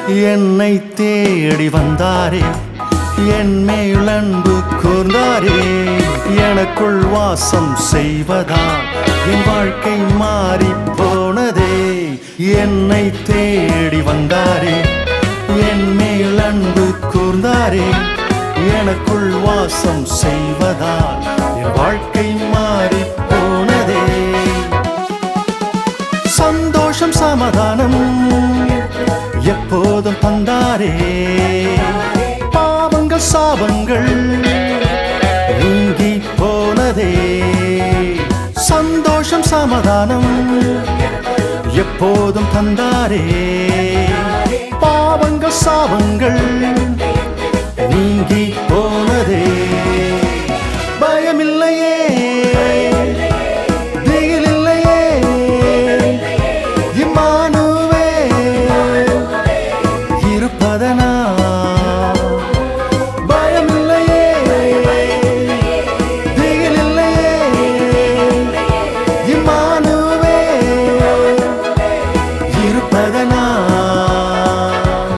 என்னை தேடி வந்தாரே, என் மேல் அன்பு கூர்ந்தாரே, எனக்குள் வாசம் செய்வதால் என் வாழ்க்கை மாறி போனதே. என்னை தேடி வந்தாரே, என் மேல் அன்பு கூர்ந்தாரே, எனக்குள் வாசம் செய்வதால் என் வாழ்க்கை மாறி போனதே. சந்தோஷம் சமாதானம் எப்போதும் தந்தாரே, பாவங்கள் சாபங்கள் நீங்கி போனதே. சந்தோஷம் சமாதானம் எப்போதும் தந்தாரே, பாவங்கள் சாபங்கள்